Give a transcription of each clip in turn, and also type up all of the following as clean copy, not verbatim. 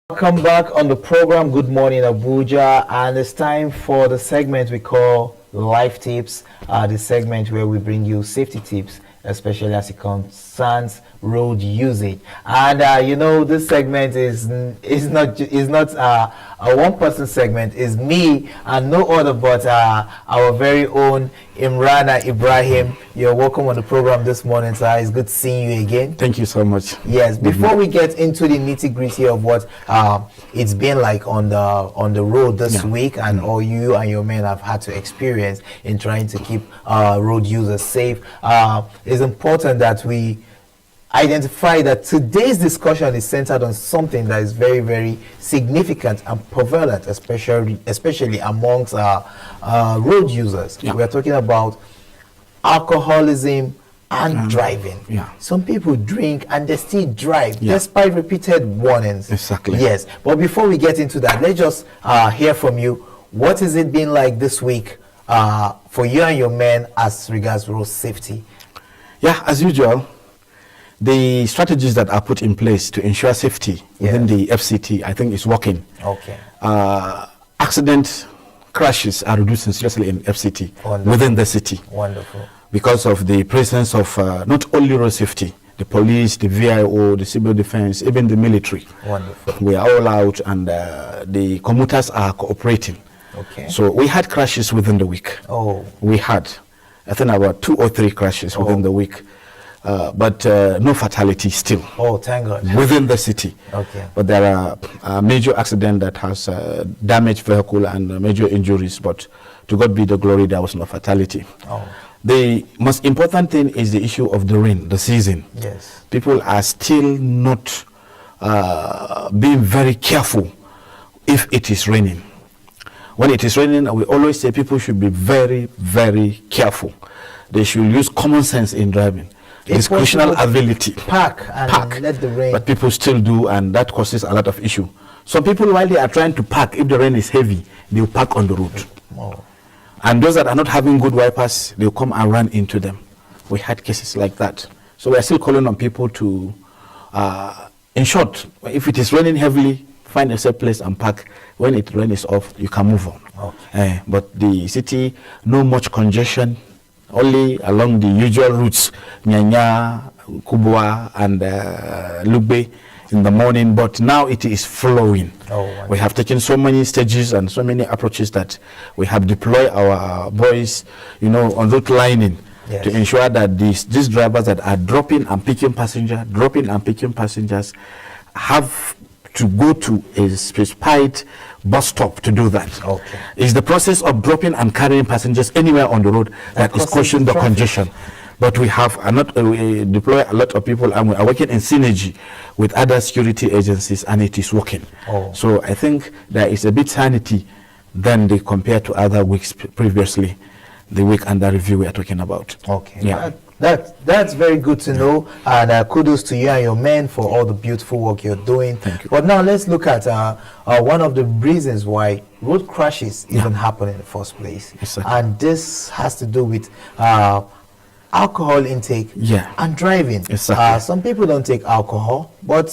Welcome back on the program. Good morning, Abuja, and it's time for the segment we call Life Tips. The segment where we bring you safety tips, especially as it concerns road usage. And this segment is not a one-person segment. It's me and no other but our very own Imrana Ibrahim. You're welcome on the program this morning, sir. It's good seeing you again. Thank you so much. Yes. Before we get into the nitty-gritty of what it's been like on the road this week, and all you and your men have had to experience in trying to keep road users safe, it's important that we identify that today's discussion is centered on something that is very, very significant and prevalent, especially amongst road users. We are talking about alcoholism and driving. Some people drink and they still drive despite repeated warnings. Exactly. Yes. But before we get into that, let's just hear from you. What has it been like this week for you and your men as regards road safety? Yeah, as usual, the strategies that are put in place to ensure safety within the FCT, I think, is working. Okay. Accident crashes are reducing seriously in FCT within the city. Wonderful. Because of the presence of not only road safety, the police, the VIO, the civil defense, even the military. Wonderful. We are all out, and the commuters are cooperating. Okay. So we had crashes within the week. Oh. We had, I think, about 2 or 3 crashes within the week. But no fatality still. Oh, thank God. Within the city. Okay. But there are a major accident that has damaged vehicle and major injuries. But to God be the glory, there was no fatality. Oh. The most important thing is the issue of the rain, the season. Yes. People are still not being very careful if it is raining. When it is raining, we always say people should be very, very careful. They should use common sense in driving. Discretional ability. Park and let the rain. But people still do, and that causes a lot of issue. Some people, while they are trying to park, if the rain is heavy, they'll park on the road. Oh. And those that are not having good wipers, they'll come and run into them. We had cases like that. So we are still calling on people to, in short, if it is raining heavily, find a safe place and park. When it rain is off, you can move on. Okay. But the city, no much congestion. Only along the usual routes, Nyanya, Kubwa, and Lugbe in the morning, but now it is flowing. We have taken so many stages and so many approaches that we have deployed our boys, on route lining to ensure that these drivers that are dropping and picking passengers have to go to a specified bus stop to do that. Okay. It's the process of dropping and carrying passengers anywhere on the road that is causing the congestion. But we have deploy a lot of people, and we are working in synergy with other security agencies, and it is working. So I think there is a bit sanity than they compare to other weeks previously, the week under review we are talking about. Okay. Yeah. That's very good to know, and kudos to you and your men for all the beautiful work you're doing. Thank you. But now let's look at one of the reasons why road crashes even happen in the first place. Exactly. And this has to do with alcohol intake and driving. Exactly. Some people don't take alcohol, but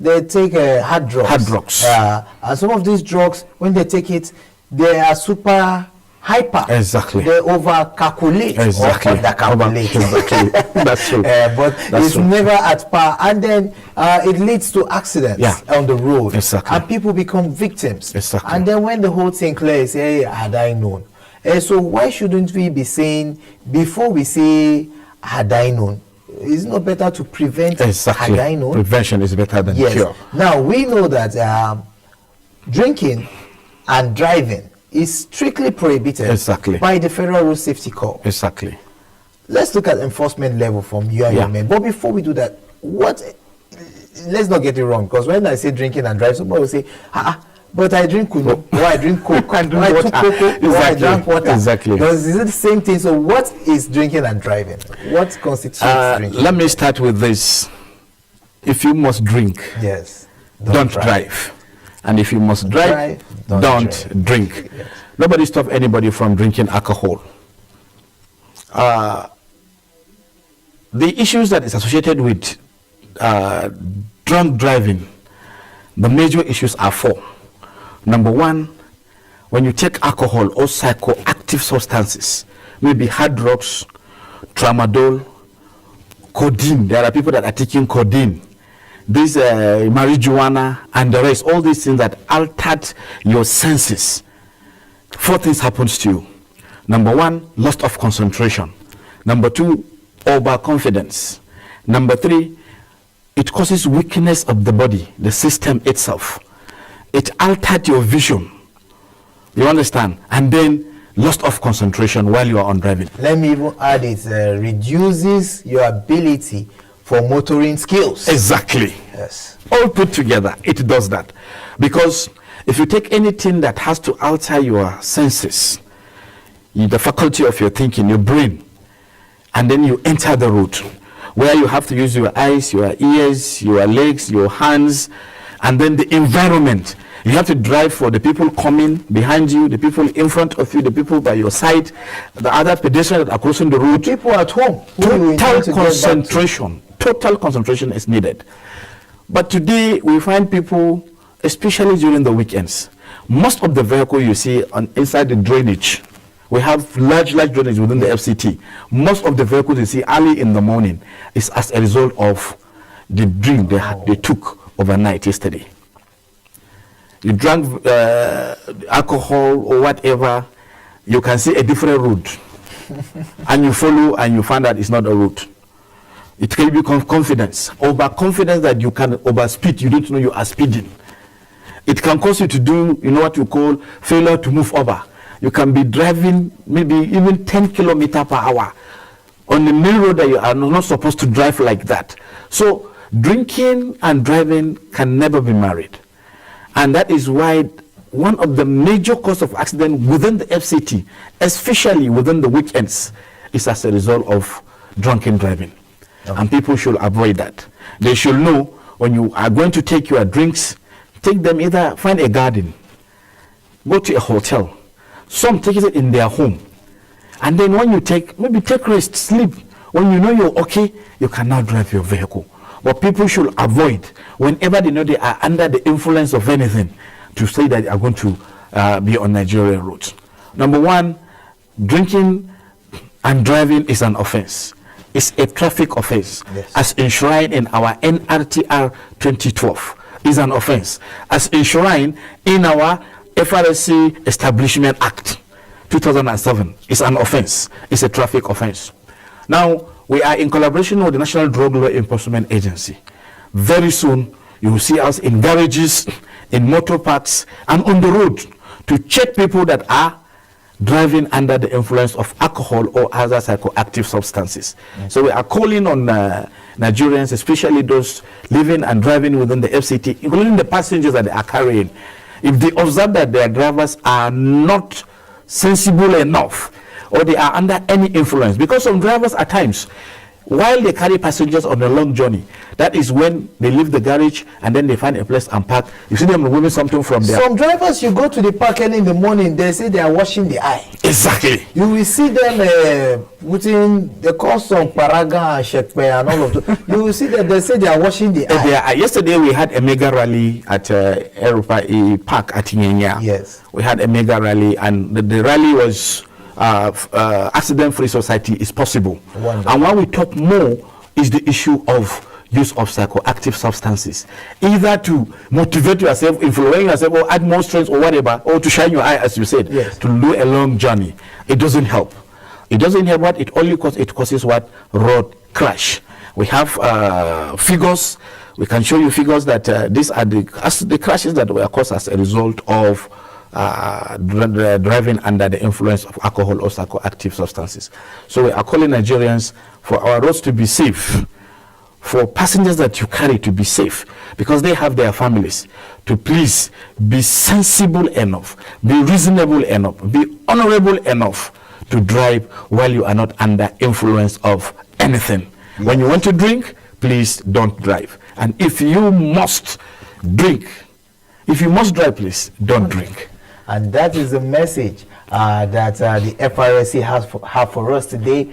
they take hard drugs. And some of these drugs, when they take it, they are super hyper. Exactly. They over calculate or under calculate. Exactly. That's true. But it's never at par, and then it leads to accidents on the road. Exactly. And people become victims. Exactly. And then when the whole thing clears, hey, had I known? So why shouldn't we be saying, before we say had I known, is it not better to prevent had I known? Prevention is better than cure. Now we know that drinking and driving is strictly prohibited by the Federal Road Safety Corps. Exactly. Let's look at enforcement level from you and your men. But before we do that, let's not get it wrong, because when I say drinking and driving, somebody will say, but I drink kunu, or I drink coke, or I took cocoa, or I drank water. Exactly. Because is it the same thing? So what is drinking and driving? What constitutes drinking? Let me start with this. If you must drink, don't drive. And if you must drive, don't drink. Yes. Nobody stop anybody from drinking alcohol. The issues that is associated with drunk driving The major issues are 4. Number 1, when you take alcohol or psychoactive substances, maybe hard drugs, tramadol, codeine. There are people that are taking codeine, this marijuana, and the rest. All these things that altered your senses. 4 things happens to you. Number 1, loss of concentration. Number 2, overconfidence. Number 3, it causes weakness of the body, the system itself. It altered your vision. You understand? And then loss of concentration while you are on driving. Let me even add it reduces your ability for motoring skills. Exactly. Yes. All put together, it does that. Because if you take anything that has to alter your senses, the faculty of your thinking, your brain, and then you enter the road where you have to use your eyes, your ears, your legs, your hands, and then the environment. You have to drive for the people coming behind you, the people in front of you, the people by your side, the other pedestrians that are crossing the road. People at home. Total concentration is needed. But today we find people, especially during the weekends, most of the vehicle you see inside the drainage, we have large drainage within the FCT. Most of the vehicles you see early in the morning is as a result of the drink they took overnight yesterday. You drank alcohol or whatever, you can see a different route. And you follow and you find that it's not a route. It can be confidence, overconfidence that you can overspeed, you don't know you are speeding. It can cause you to do, what you call failure to move over. You can be driving maybe even 10 kilometers per hour on the main road that you are not supposed to drive like that. So drinking and driving can never be married. And that is why one of the major causes of accident within the FCT, especially within the weekends, is as a result of drunken driving. Okay. And people should avoid that. They should know when you are going to take your drinks, take them either, find a garden, go to a hotel. Some take it in their home. And then when you take rest, sleep. When you know you're okay, you can now drive your vehicle. But people should avoid, whenever they know they are under the influence of anything, to say that they are going to be on Nigerian roads. Number 1, drinking and driving is an offense. It's a traffic offense. Yes. As enshrined in our NRTR 2012, is an offense. As enshrined in our FRSC Establishment Act 2007, is an offense. It's a traffic offense. Now, we are in collaboration with the National Drug Law Enforcement Agency. Very soon, you will see us in garages, in motor parks, and on the road to check people that are driving under the influence of alcohol or other psychoactive substances. Yes. So we are calling on Nigerians, especially those living and driving within the FCT, including the passengers that they are carrying. If they observe that their drivers are not sensible enough, or they are under any influence, because some drivers at times, while they carry passengers on a long journey, that is when they leave the garage and then they find a place and park. You see them removing something from there. Some drivers, you go to the park early in the morning, they say they are washing the eye. Exactly. You will see them putting the cost of Paraga and Shakespeare and all of those. You will see that they say they are washing the eye. Yesterday we had a mega rally at Erupa Park at Nyenya. Yes. We had a mega rally, and the rally was accident-free society is possible. Wonderful. And when we talk more is the issue of use of psychoactive substances, either to motivate yourself, influence yourself, or add more strength or whatever, or to shine your eye, as you said. Yes. To do a long journey. It doesn't help. It doesn't help. What it only causes, it causes what? Road crash. We have figures. We can show you figures that these are the crashes that were caused as a result of driving under the influence of alcohol or psychoactive substances. So we are calling Nigerians for our roads to be safe, for passengers that you carry to be safe, because they have their families, to please be sensible enough, be reasonable enough, be honorable enough to drive while you are not under influence of anything. Yes. When you want to drink, please don't drive. And if you must drink, if you must drive, please don't drink. And that is the message that the FRSC has for us today.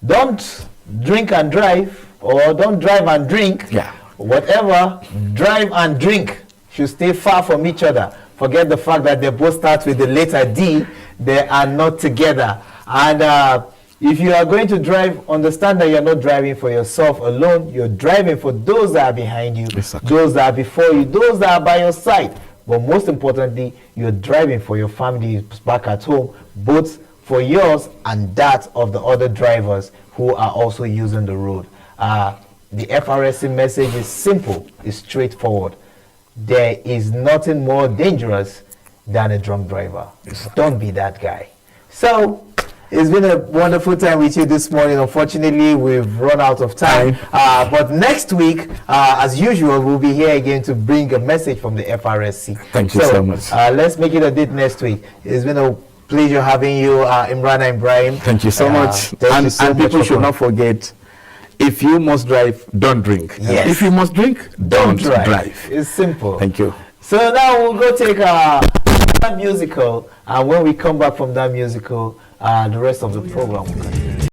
Don't drink and drive, or don't drive and drink. Yeah. Whatever, drive and drink should stay far from each other. Forget the fact that they both start with the letter D. They are not together. And if you are going to drive, understand that you're not driving for yourself alone. You're driving for those that are behind you, Exactly. those that are before you, those that are by your side. But most importantly, you're driving for your family back at home, both for yours and that of the other drivers who are also using the road. The FRSC message is simple, it's straightforward. There is nothing more dangerous than a drunk driver. Don't be that guy. So, it's been a wonderful time with you this morning. Unfortunately, we've run out of time. But next week, as usual, we'll be here again to bring a message from the FRSC. Thank you so much. Let's make it a date next week. It's been a pleasure having you, Imran and Ibrahim. Thank you so much. And people should not forget, if you must drive, don't drink. Yes. If you must drink, don't drive. It's simple. Thank you. So now we'll go take a musical. And when we come back from that musical, the rest of the program will continue.